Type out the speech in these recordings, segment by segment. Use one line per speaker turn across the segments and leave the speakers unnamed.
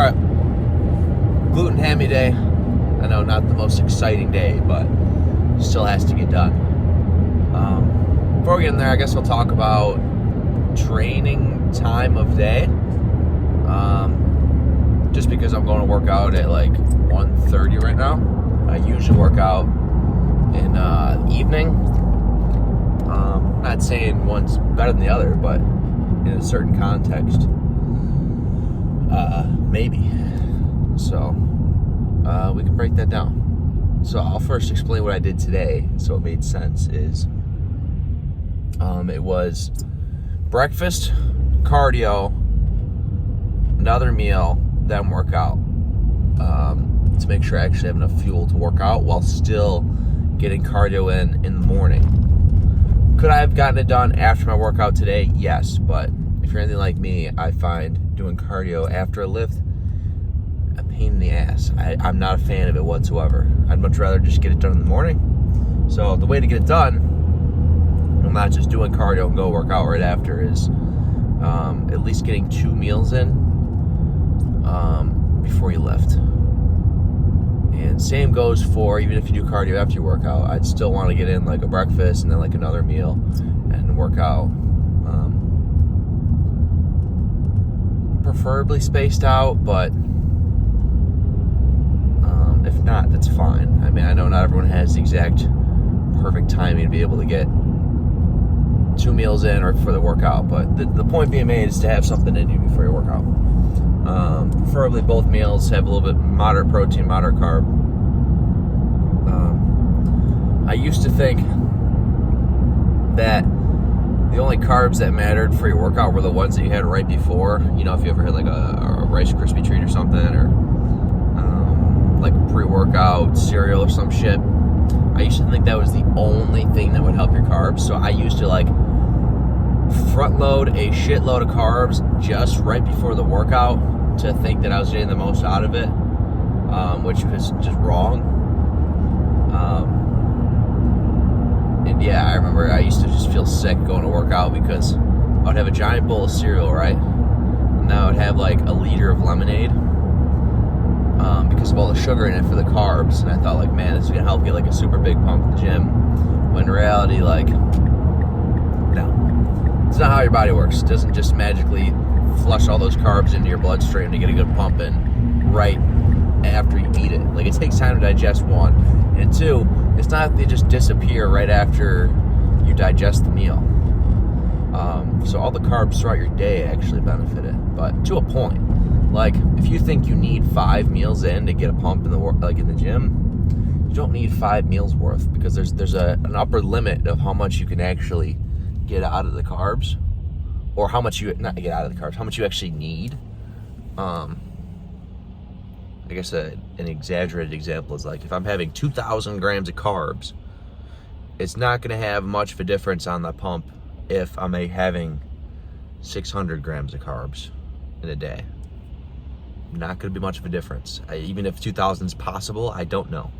Alright, gluten hammy day. I know, not the most exciting day, but still has to get done. Before we get in there, I guess we'll talk about training time of day. Just because I'm going to work out at like 1:30 right now. I usually work out in the evening. Not saying one's better than the other, but in a certain context, maybe. So we can break that down. So I'll first explain what I did today, so it made sense. It was breakfast, cardio, another meal, then workout, to make sure I actually have enough fuel to work out while still getting cardio in the morning. Could I have gotten it done after my workout today? Yes, but if you're anything like me, I find doing cardio after a lift a pain in the ass. I'm not a fan of it whatsoever. I'd much rather just get it done in the morning. So the way to get it done, I'm not just doing cardio and go work out right after, is at least getting 2 meals in before you lift. And same goes for, even if you do cardio after your workout, I'd still want to get in like a breakfast and then like another meal and work out. Preferably spaced out, but if not, that's fine. I mean, I know not everyone has the exact perfect timing to be able to get 2 meals in or for the workout, but the point being made is to have something in you before your workout. Preferably both meals have a little bit moderate protein, moderate carb. I used to think that the only carbs that mattered for your workout were the ones that you had right before. You know, if you ever had like a Rice Krispie treat or something, or like pre-workout cereal or some shit. I used to think that was the only thing that would help your carbs. So I used to like front load a shitload of carbs just right before the workout to think that I was getting the most out of it, which was just wrong. And yeah, I remember I used to just feel sick going to work out because I would have a giant bowl of cereal, right? And then I would have like a liter of lemonade because of all the sugar in it for the carbs. And I thought like, man, this is gonna help get like a super big pump in the gym. When in reality, like, no. It's not how your body works. It doesn't just magically flush all those carbs into your bloodstream to get a good pump in right after you eat it. Like, it takes time to digest, one. And two, it's not that they just disappear right after you digest the meal. So all the carbs throughout your day actually benefit it, but to a point. Like, if you think you need 5 meals in to get a pump in the gym, you don't need 5 meals worth, because there's an upper limit of how much you can actually get out of the carbs, or how much you not get out of the carbs, how much you actually need. I guess an exaggerated example is like, if I'm having 2,000 grams of carbs, it's not going to have much of a difference on the pump if I'm having 600 grams of carbs in a day. Not going to be much of a difference. Even if 2,000 is possible, I don't know.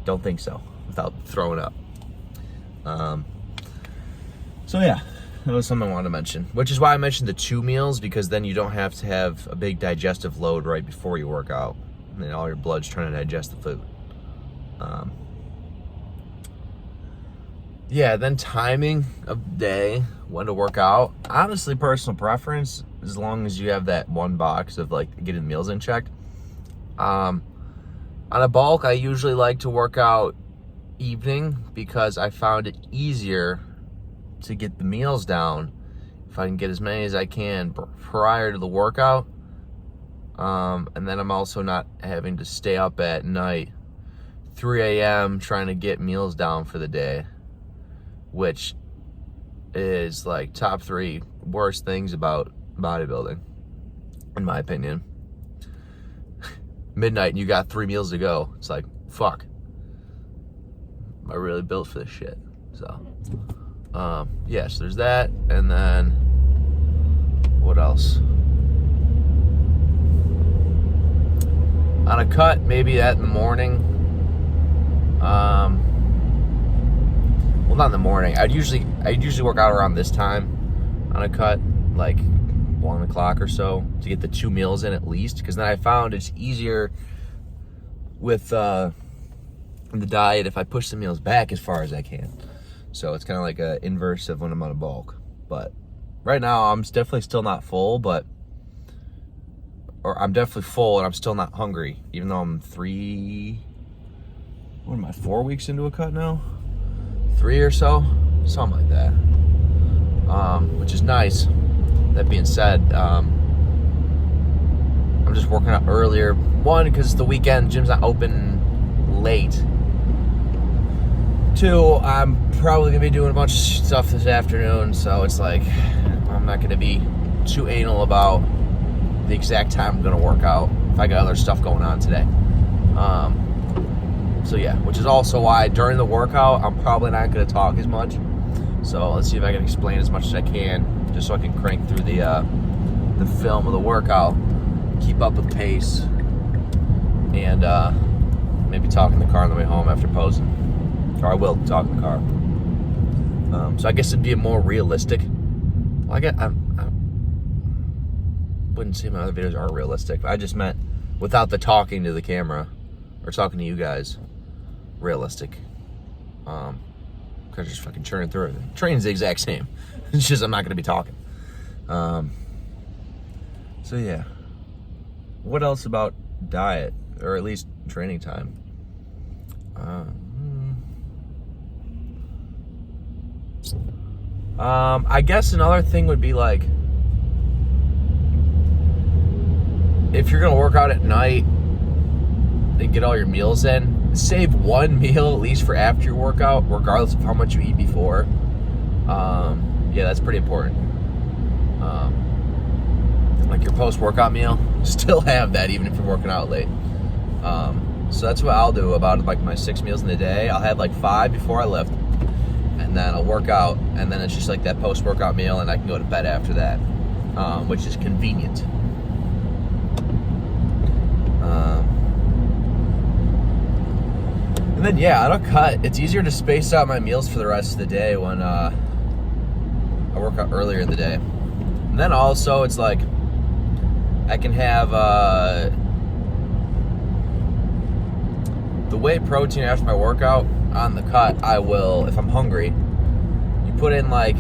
Don't think so, without throwing up. So yeah, that was something I wanted to mention, which is why I mentioned the 2 meals, because then you don't have to have a big digestive load right before you work out, and then all your blood's trying to digest the food. Yeah, then timing of day, when to work out. Honestly, personal preference, as long as you have that one box of like getting meals in checked. On a bulk, I usually like to work out evening because I found it easier to get the meals down if I can get as many as I can prior to the workout. And then I'm also not having to stay up at night 3 a.m. trying to get meals down for the day, which is like top 3 worst things about bodybuilding, in my opinion. Midnight and you got 3 meals to go. It's like, fuck. Am I really built for this shit? So, yes, there's that. And then, what else? On a cut, maybe that in the morning. Well, not in the morning. I'd usually work out around this time on a cut, like 1 o'clock or so to get the 2 meals in at least, because then I found it's easier with the diet if I push the meals back as far as I can. So it's kind of like an inverse of when I'm out of bulk. But right now I'm definitely still not full, or I'm definitely full and I'm still not hungry, even though I'm 4 weeks into a cut now? 3 or so? Something like that. Which is nice. That being said, I'm just working out earlier. One, because it's the weekend, gym's not open late. 2, I'm probably going to be doing a bunch of stuff this afternoon, so it's like, I'm not going to be too anal about the exact time I'm going to work out if I got other stuff going on today. So yeah, which is also why during the workout, I'm probably not going to talk as much. So let's see if I can explain as much as I can, just so I can crank through the film of the workout, keep up with the pace, and maybe talk in the car on the way home after posing. Or I will talk in the car. So I guess it'd be a more realistic. Well, I wouldn't say my other videos are realistic. I just meant without the talking to the camera or talking to you guys, realistic. Because I'm just fucking churning through everything. Training's the exact same. It's just I'm not going to be talking. So yeah. What else about diet, or at least training time? I guess another thing would be like, if you're gonna work out at night and get all your meals in, save 1 meal at least for after your workout, regardless of how much you eat before. Yeah, that's pretty important. Like your post-workout meal, still have that even if you're working out late. So that's what I'll do about like my 6 meals in the day. I'll have like 5 before I lift, and then I'll work out, and then it's just like that post-workout meal, and I can go to bed after that, which is convenient. And then yeah, on a cut, it's easier to space out my meals for the rest of the day when I work out earlier in the day. And then also it's like I can have the whey protein after my workout on the cut. I will, if I'm hungry, you put in like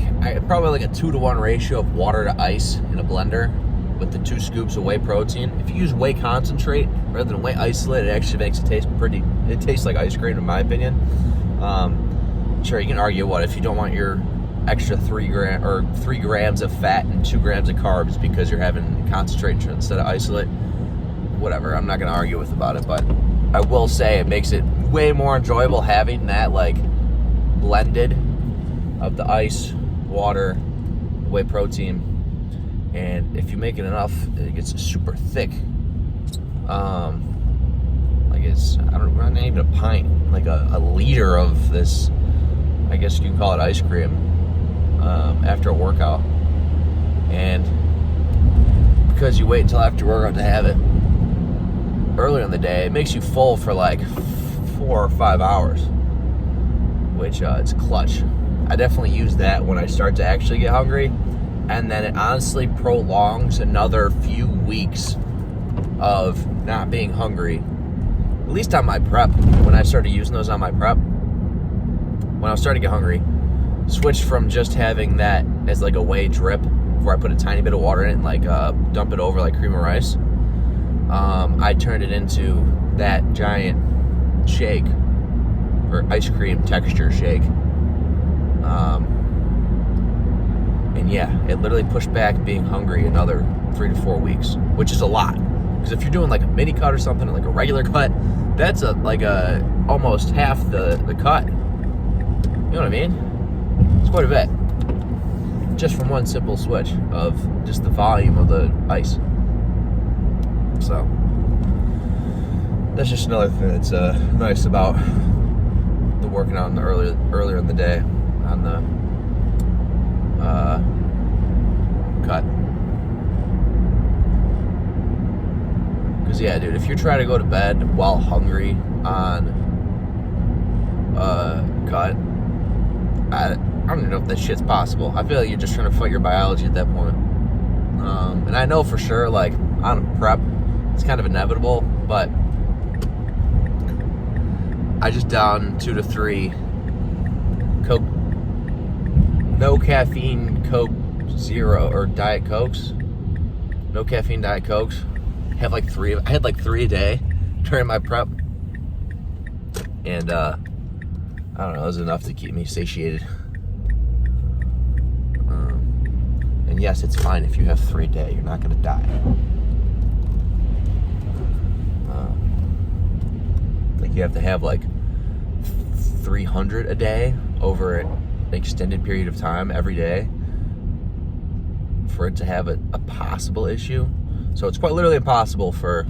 probably like a 2-to-1 ratio of water to ice in a blender with the 2 scoops of whey protein. If you use whey concentrate rather than whey isolate, it actually makes it taste it tastes like ice cream in my opinion. Sure, you can argue if you don't want your extra 3 grams of fat and 2 grams of carbs because you're having concentrate instead of isolate. Whatever, I'm not gonna argue about it, but I will say it makes it way more enjoyable having that like blended of the ice, water, whey protein, and if you make it enough, it gets super thick. Like it's not even a pint, like a liter of this. I guess you can call it ice cream. After a workout, and because you wait until after workout to have it earlier in the day, it makes you full for like 4 or 5 hours, which it's clutch. I definitely use that when I start to actually get hungry, and then it honestly prolongs another few weeks of not being hungry, at least on my prep. When I started using those on my prep, when I was starting to get hungry, switched from just having that as like a whey drip where I put a tiny bit of water in it and like dump it over like cream of rice. I turned it into that giant shake, or ice cream texture shake. And yeah, it literally pushed back being hungry another 3 to 4 weeks, which is a lot. Because if you're doing like a mini cut or something, like a regular cut, that's almost half the cut. You know what I mean? It's quite a bit. Just from one simple switch of just the volume of the ice. So that's just another thing that's nice about the working out in the earlier in the day on the cut. Because yeah, dude, if you're trying to go to bed while hungry on cut, I don't even know if that shit's possible. I feel like you're just trying to fight your biology at that point. And I know for sure, like, on prep, it's kind of inevitable, but I just down 2 to 3 Coke, no caffeine Coke Zero or Diet Cokes, no caffeine Diet Cokes. I had like 3 a day during my prep, and I don't know, it was enough to keep me satiated. And yes, it's fine if you have 3 a day. You're not going to die. Like, you have to have like 300 a day over an extended period of time every day for it to have a possible issue. So it's quite literally impossible for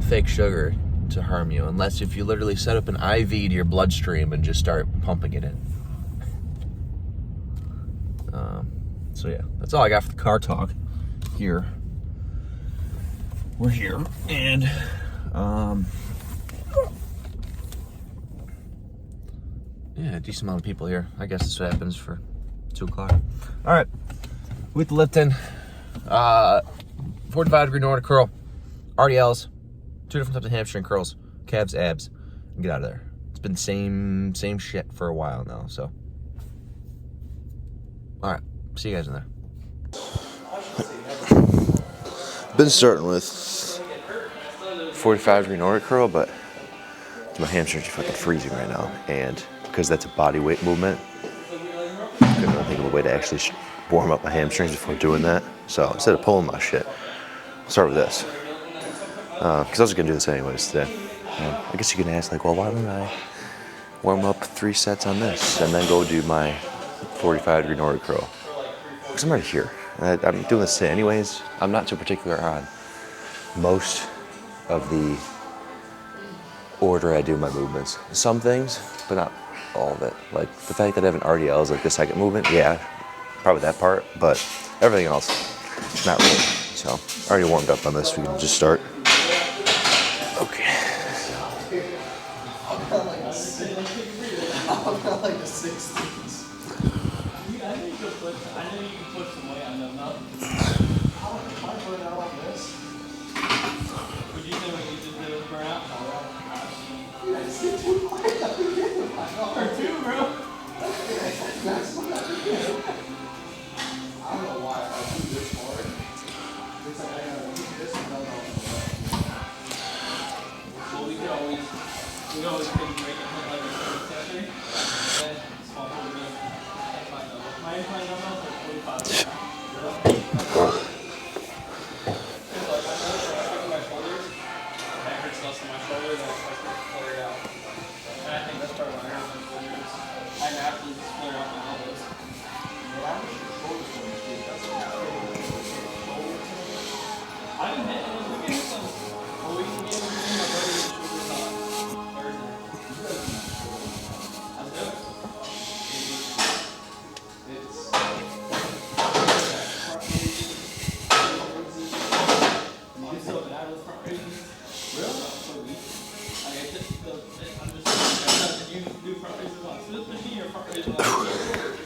fake sugar to harm you, unless if you literally set up an IV to your bloodstream and just start pumping it in. So yeah, that's all I got for the car talk here. We're here, and yeah, a decent amount of people here. I guess this happens for 2 o'clock. All right, with the Lipton, 45-degree Nordic curl, RDLs, 2 different types of hamstring curls, calves, abs, and get out of there. It's been same shit for a while now, so. All right, see you guys in there.
Been starting with 45-degree Nordic curl, but my hamstrings are fucking freezing right now, and because that's a body weight movement, I couldn't really think of a way to actually warm up my hamstrings before doing that. So instead of pulling my shit, I'll start with this. Because I was going to do this anyways today. I guess you can ask, like, well, why don't I warm up 3 sets on this and then go do my 45-degree Nordic curl? Because I'm already here. I'm doing this today anyways. I'm not too particular on most of the order I do my movements. Some things, but not all of it. Like the fact that I have an RDL is like the second movement, yeah, probably that part, but everything else, not really. So I already warmed up on this, we can just start. Okay.
I'm not like the 60s. I know you can put some weight on them, though. How am I putting out on this? Would you say what you just did was burn out? Dude, I just did 2 light. Or 2, bro. That's what I do. I don't know why I do this hard. It's like I gotta do this and then I'll well, we could always take break and put like a session. Then small movement. My incline dumbbells are 45. My shoulders, that hurts less than my shoulder, then I start to flare it out. And I think that's part of why I hurt my shoulders. I naturally just flare out my elbows. I've been hitting those weekends. Well, we can get my buddy with shoulders on Thursday. Let's do it. I'm so bad with front raises. Really? So weak. I'm just you do front raises on Smith machine or front raises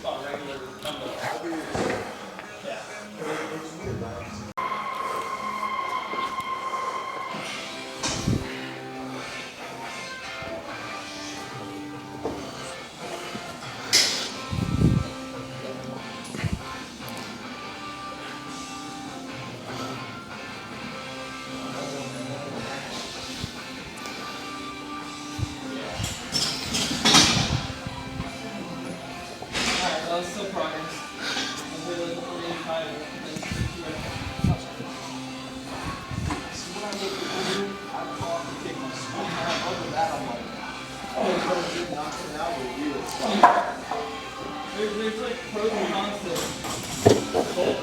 on regular dumbbell? Yeah. Alright, well, it's still progress. I'm really tired. So what I look to do, I call to take my swing hat over that. I'm like, oh, you're knocking it out with you. There's like pros and cons to both.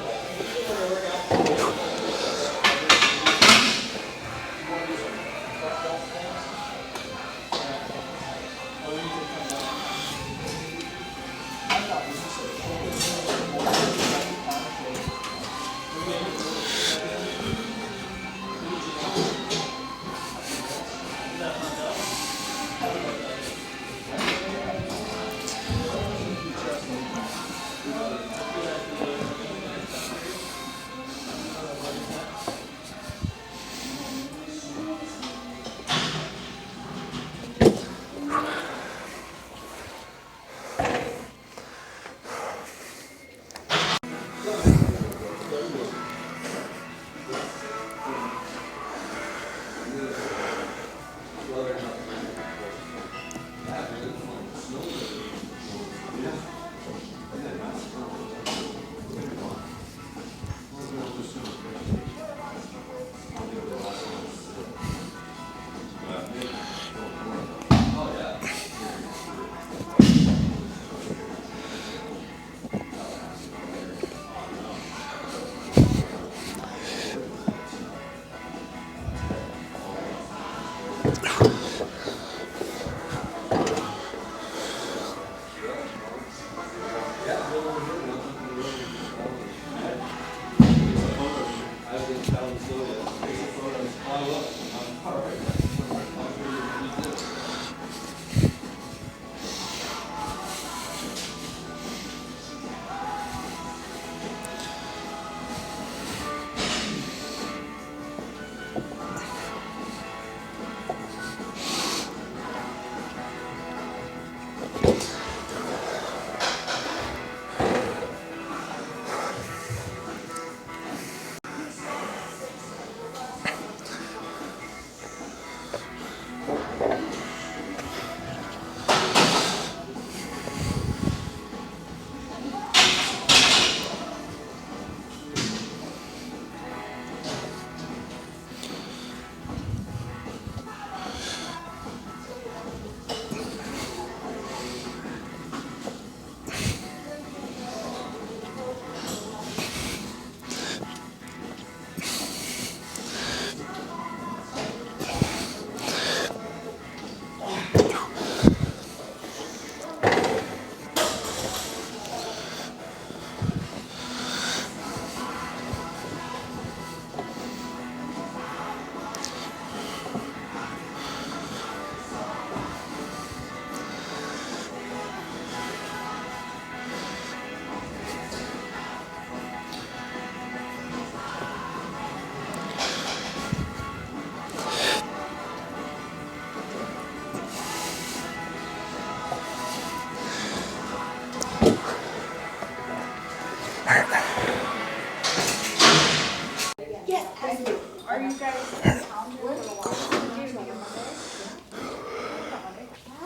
Are you guys in town for the walk?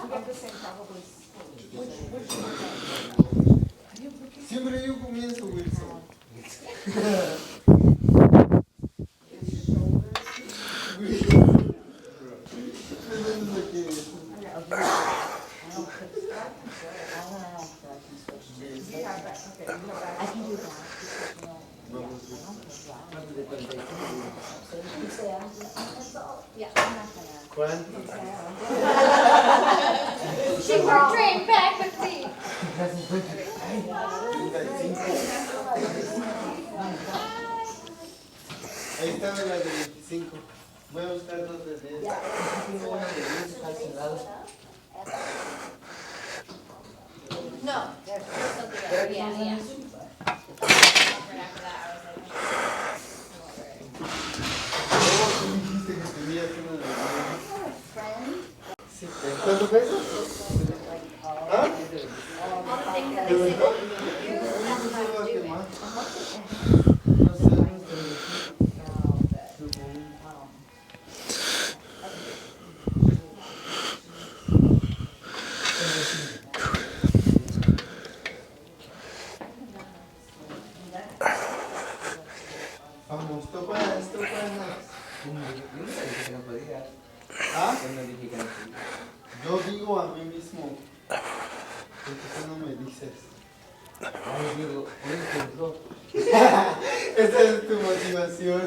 We have the same probably.
Siempre yo comienzo, Wilson.
I can do that. Yeah, I'm not gonna. She worked train back with me.
Ahí está la de 25. Voy a buscar dos de 10.
No, there's something else. Yeah.
Dijiste que tenías uno de 10. ¿Cuánto pesos? ¿Ah?
All the things that they say, oh, you, that's what I'm doing.
No sé. Vamos, topanas. ¿Ah? Yo digo a mí mismo, porque tú no me dices. Esa es tu motivación.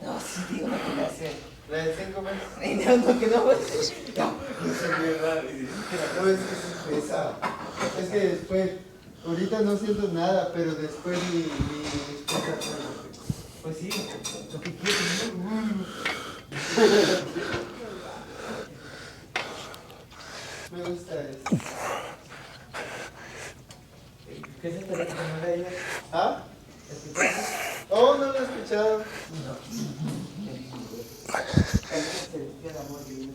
No, sí, digo, no quiero hacer.
La de 5 meses.
No, que no.
No, es muy raro. No, es que se pesa. Es que después, ahorita no siento nada, pero después mi esposa.
Pues sí, lo que quiero.
Me gusta eso.
¿Qué es este que no leía?
¿Ah?
¿Escuchaste?
Oh, no lo he escuchado.
Se les queda muy bien.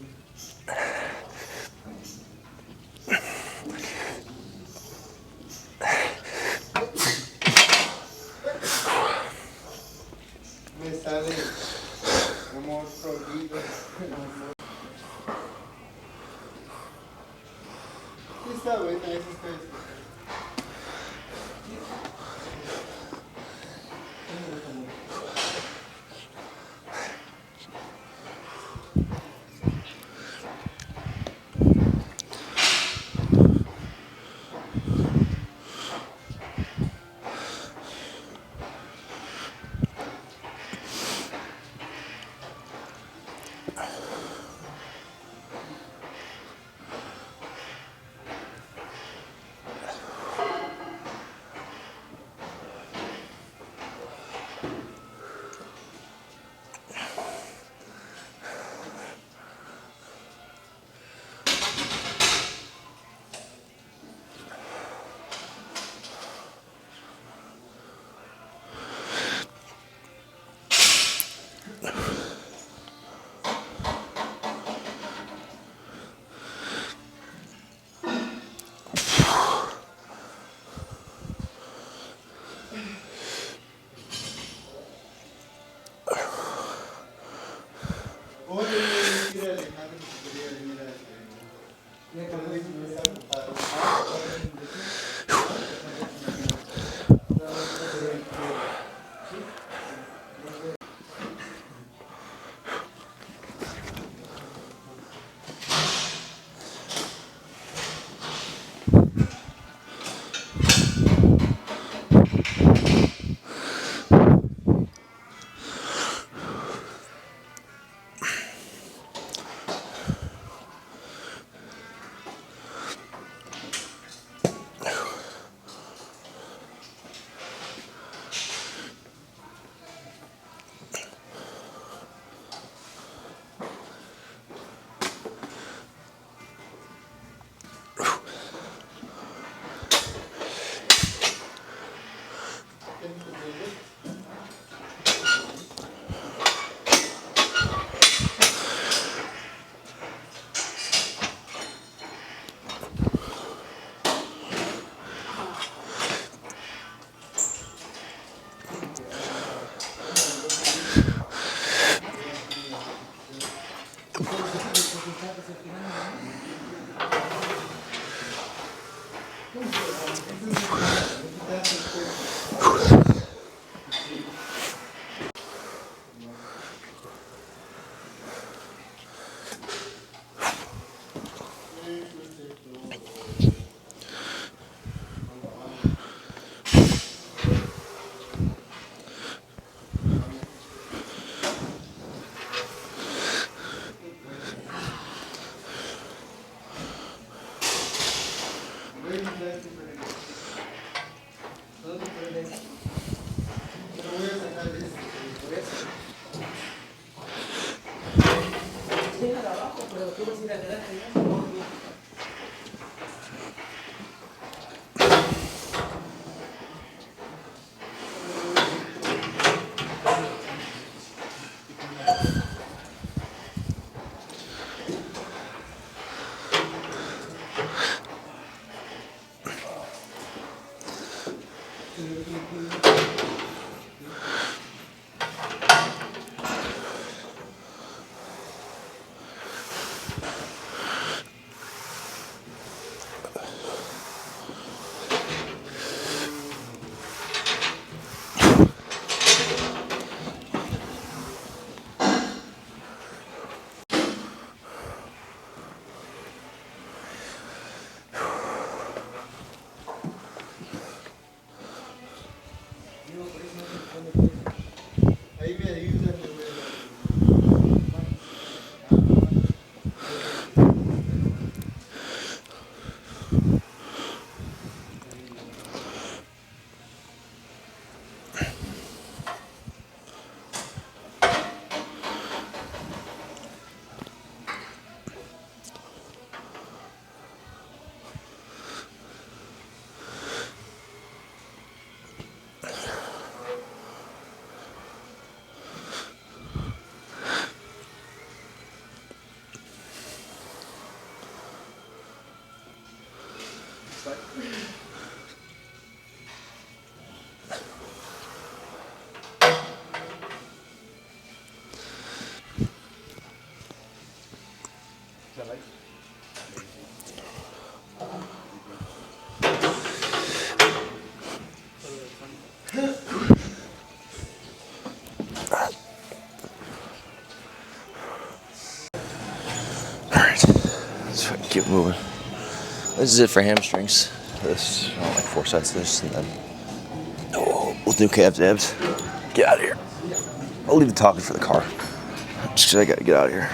Me sale amor prohibido. Sí, está buena, esa está escuchando. Oye, yo le decía a Alejandro que quería venir a pero dijo que está ocupado. Ahí me ayudan, me voy a
moving. This is it for hamstrings. This, like 4 sets of this, and then we'll do calves, abs. Get out of here. I'll leave the talking for the car. Just because I got to get out of here.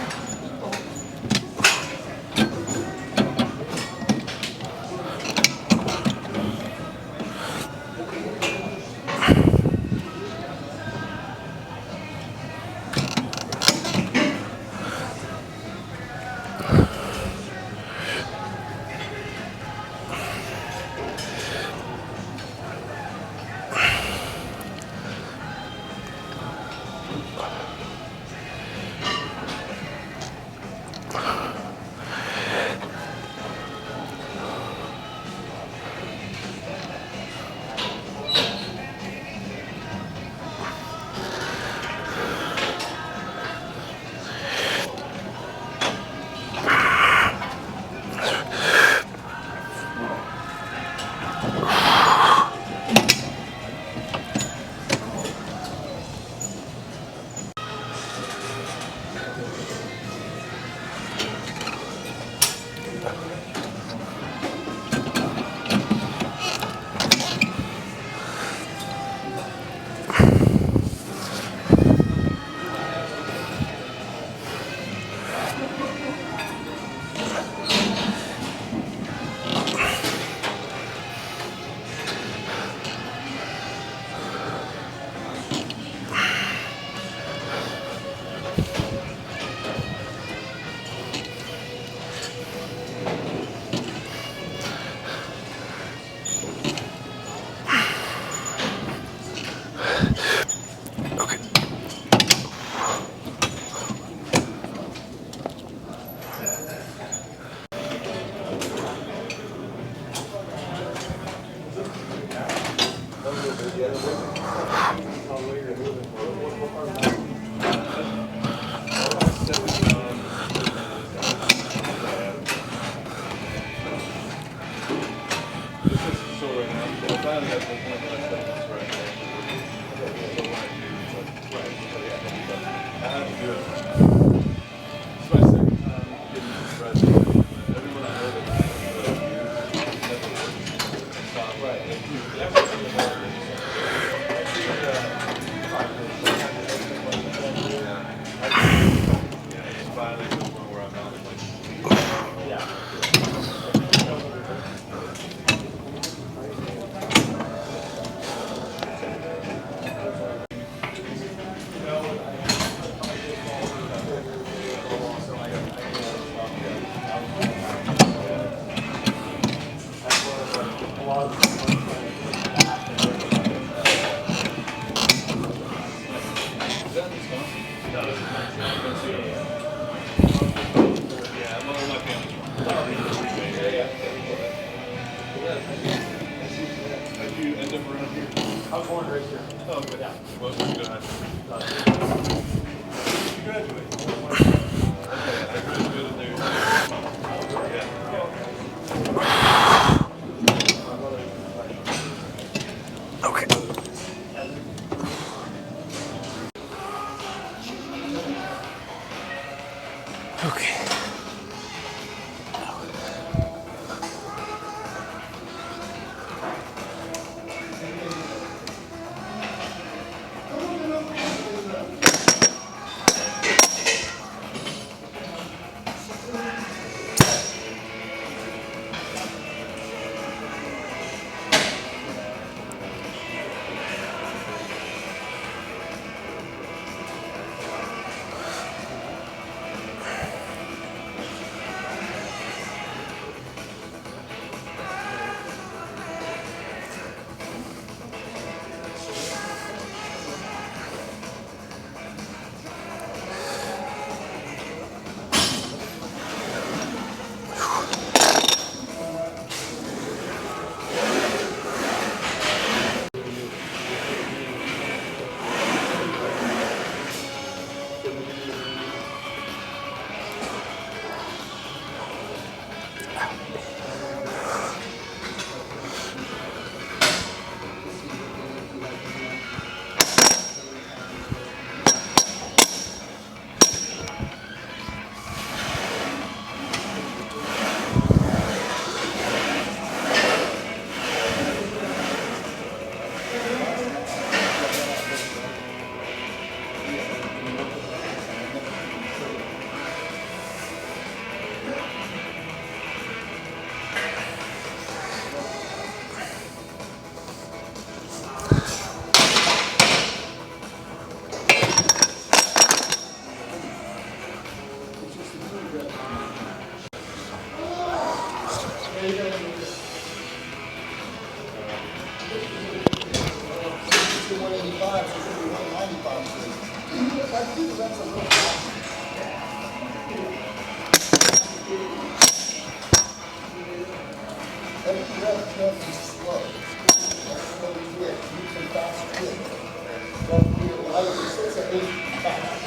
to 185, so it's going to be 195. If I do the reps a little faster. Every rep just is slow. That's what we get. Use some fast quick. Don't be like it says at 8 fast.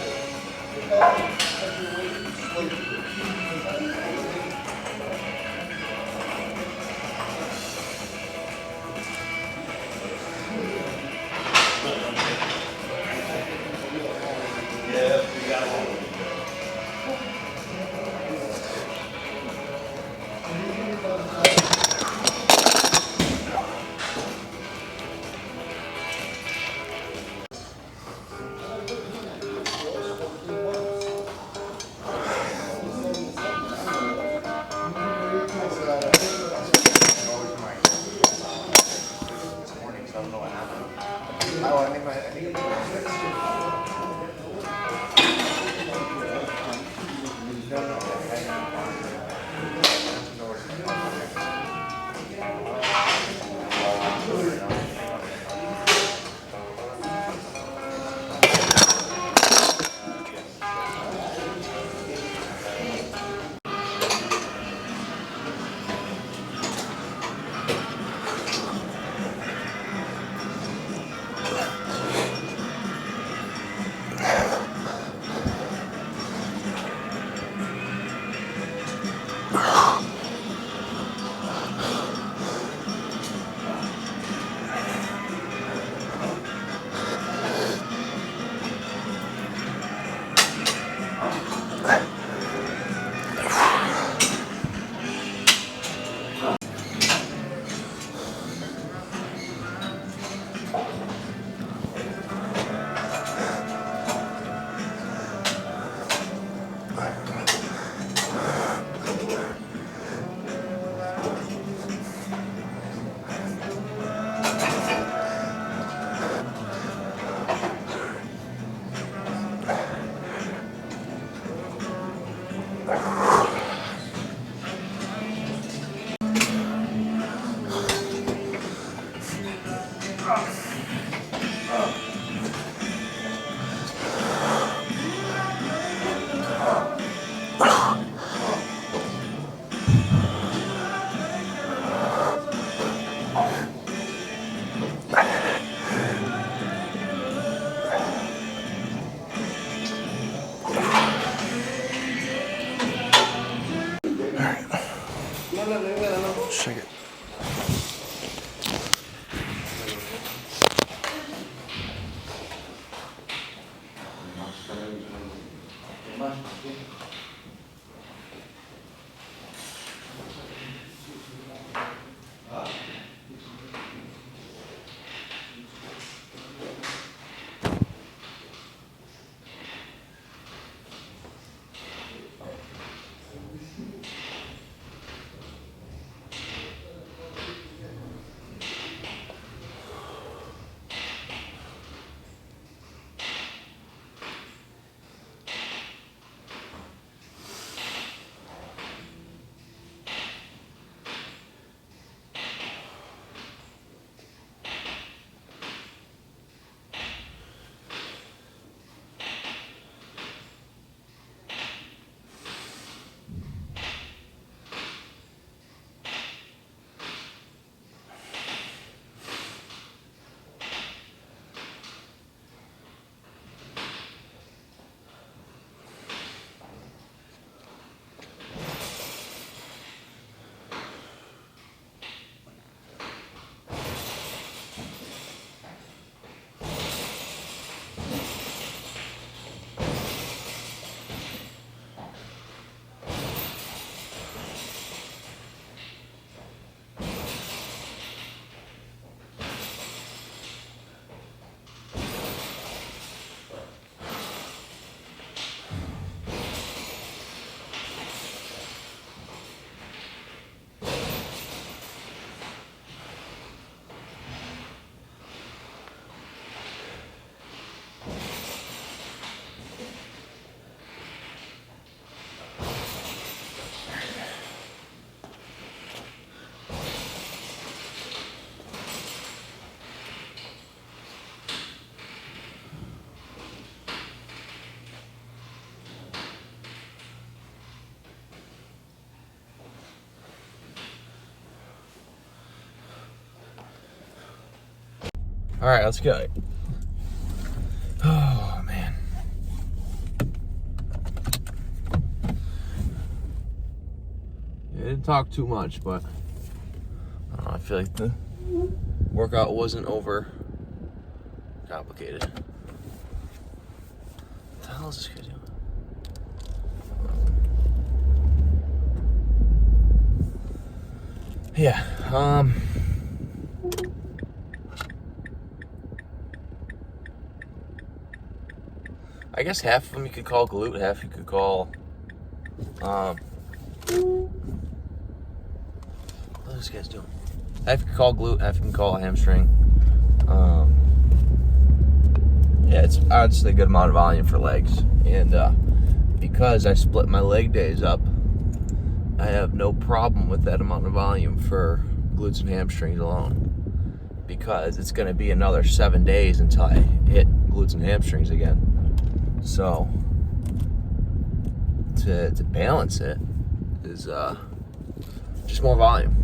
Check it.
All right, let's go. Oh, man. Yeah, I didn't talk too much, but I don't know, I feel like the workout wasn't over complicated. What the hell is this guy doing? Yeah, I guess half of them you could call glute, half you could call, what are these guys doing? Half you could call glute, half you can call a hamstring. Yeah, it's honestly a good amount of volume for legs. And because I split my leg days up, I have no problem with that amount of volume for glutes and hamstrings alone. Because it's going to be another 7 days until I hit glutes and hamstrings again. So, to balance it is just more volume.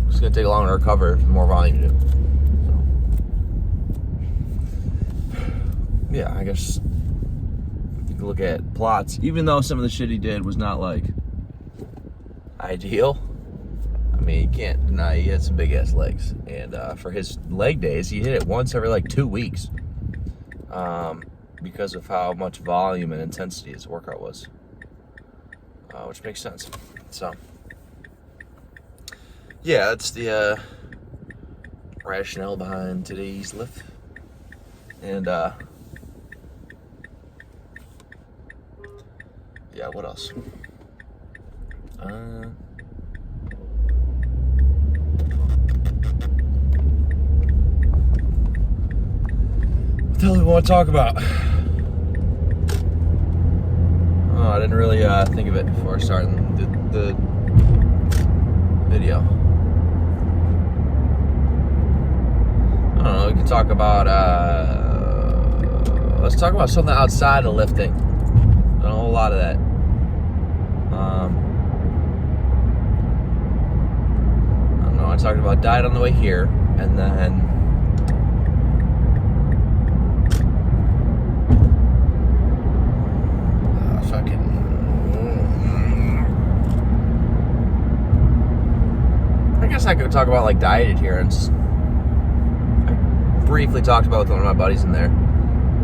It's going to take longer to recover, more volume to do. Yeah, I guess you can look at plots. Even though some of the shit he did was not like ideal, I mean, you can't deny he had some big ass legs. And for his leg days, he hit it once every like 2 weeks because of how much volume and intensity his workout was, which makes sense. So, yeah, that's the rationale behind today's lift. And yeah, what else? What the hell do we want to talk about? Oh, I didn't really think of it before starting the video. I don't know, we can talk about, let's talk about something outside of lifting. A whole lot of that. I don't know, I talked about diet on the way here, and then I guess I could talk about like diet adherence. I briefly talked about with one of my buddies in there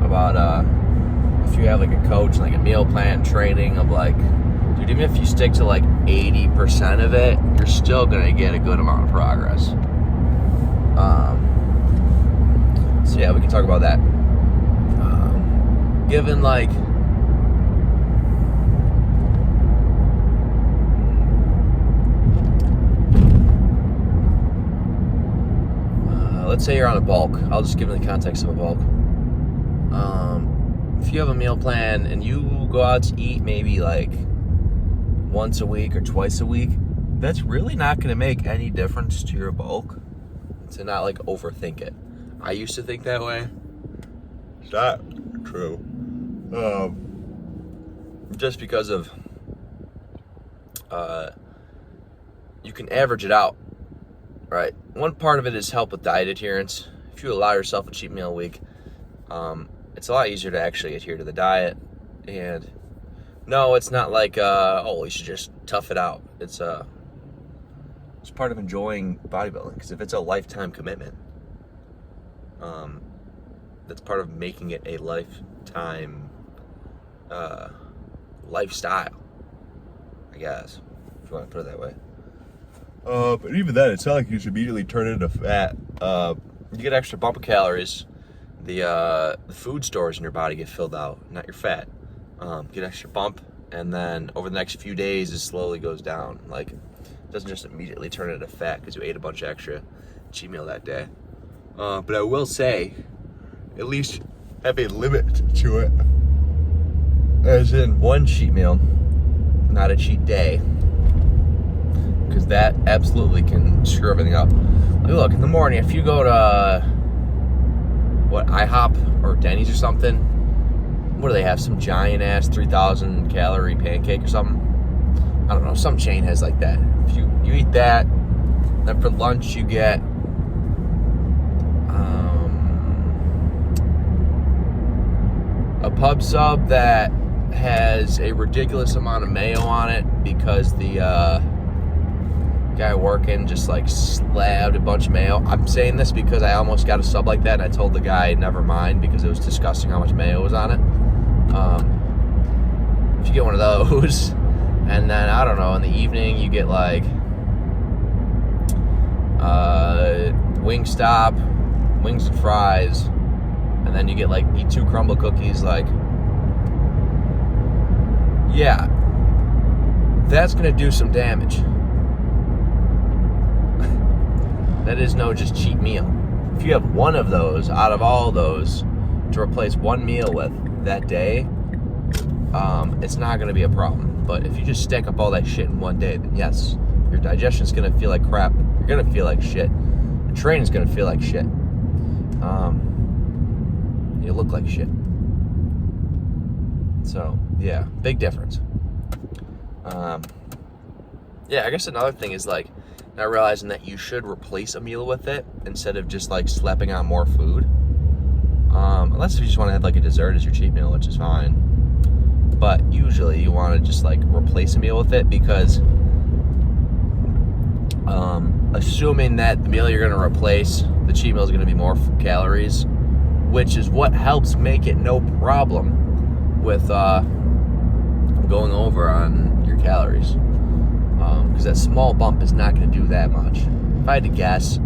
about if you have like a coach, like a meal plan training of like, dude, even if you stick to like 80% of it, you're still gonna get a good amount of progress. So yeah, we can talk about that. Given like let's say you're on a bulk. I'll just give you the context of a bulk. If you have a meal plan and you go out to eat maybe like once a week or twice a week, that's really not going to make any difference to your bulk. To not like overthink it. I used to think that way. It's not true. Just because of you can average it out, right? One part of it is help with diet adherence. If you allow yourself a cheat meal a week, it's a lot easier to actually adhere to the diet. And no, it's not like oh, you should just tough it out. It's part of enjoying bodybuilding, because if it's a lifetime commitment, that's part of making it a lifetime lifestyle, I guess, if you want to put it that way. But even then, it's not like you should immediately turn it into fat. You get extra bump of calories. The food stores in your body get filled out, not your fat. Get extra bump, and then over the next few days, it slowly goes down. Like, it doesn't just immediately turn into fat because you ate a bunch of extra cheat meal that day. But I will say, at least have a limit to it. As in one cheat meal, not a cheat day. Because that absolutely can screw everything up. Like, look, in the morning, if you go to, IHOP or Denny's or something, what do they have? Some giant-ass 3,000 calorie pancake or something? I don't know, some chain has like that. If you eat that, then for lunch you get pub sub that has a ridiculous amount of mayo on it because the guy working just like slabbed a bunch of mayo. I'm saying this because I almost got a sub like that, and I told the guy never mind because it was disgusting how much mayo was on it. If you get one of those, and then I don't know, in the evening you get like Wingstop, wings and fries, and then you get like eat 2 crumble cookies. Like, yeah, that's gonna do some damage. That is no just cheap meal. If you have one of those out of all those to replace one meal with that day, it's not going to be a problem. But if you just stack up all that shit in one day, then yes, your digestion's going to feel like crap. You're going to feel like shit. Your training's going to feel like shit. You look like shit. So, yeah, big difference. Yeah, I guess another thing is like not realizing that you should replace a meal with it instead of just like slapping on more food. Unless if you just want to have like a dessert as your cheat meal, which is fine. But usually you want to just like replace a meal with it because assuming that the meal you're going to replace, the cheat meal is going to be more calories, which is what helps make it no problem with going over on your calories. Because that small bump is not going to do that much. If I had to guess,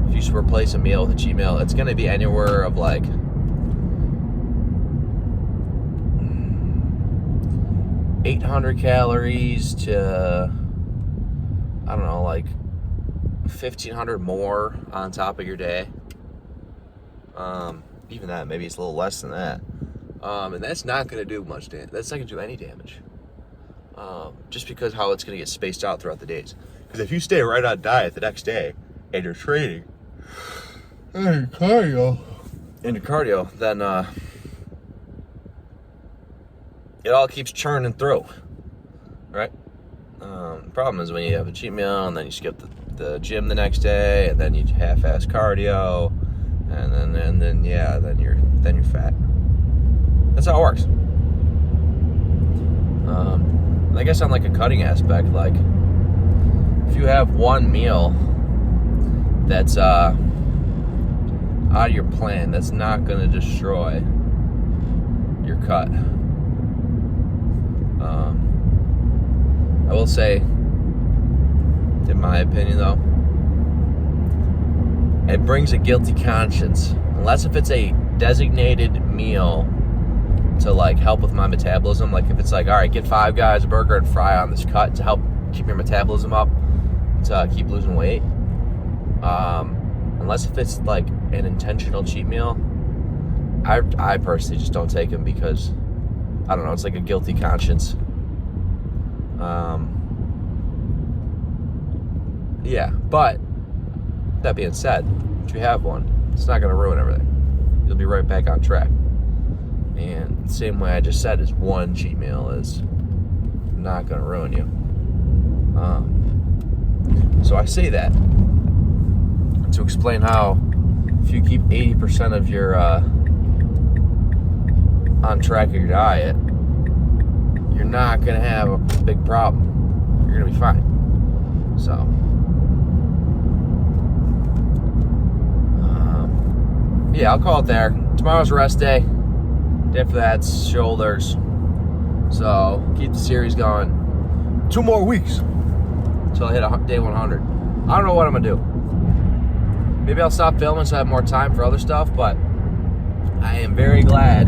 if you should replace a meal with a cheat meal, it's going to be anywhere of like 800 calories to, I don't know, like 1,500 more on top of your day. Even that, maybe it's a little less than that. And that's not going to do much damage. That's not going to do any damage. Just because how it's going to get spaced out throughout the days. Because if you stay right on diet the next day and you're training and your cardio, then it all keeps churning through, right? The problem is when you have a cheat meal and then you skip the gym the next day and then you half-ass cardio and then you're fat. That's how it works. I guess on like a cutting aspect, like if you have one meal that's out of your plan, that's not going to destroy your cut. I will say, in my opinion though, it brings a guilty conscience, unless if it's a designated meal to like help with my metabolism. Like if it's like, all right, get Five Guys, a burger, and fry on this cut to help keep your metabolism up, to keep losing weight. Unless if it's like an intentional cheat meal, I personally just don't take them because, I don't know, it's like a guilty conscience. Yeah, but that being said, if you have one, it's not going to ruin everything. You'll be right back on track. And the same way I just said is one cheat meal is not going to ruin you. So I say that to explain how if you keep 80% of your on track of your diet, you're not going to have a big problem. You're going to be fine. So yeah, I'll call it there. Tomorrow's rest day. Day after that's shoulders. So keep the series going. 2 more weeks until I hit day 100. I don't know what I'm gonna do. Maybe I'll stop filming so I have more time for other stuff. But I am very glad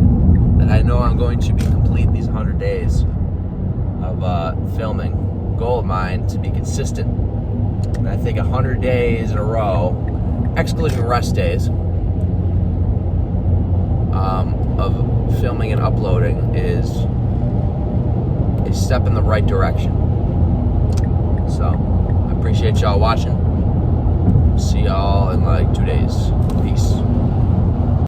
that I know I'm going to be complete these 100 days of filming. Goal of mine to be consistent. And I think 100 days in a row, excluding rest days, of filming and uploading is a step in the right direction. So I appreciate y'all watching. See y'all in like 2 days. Peace.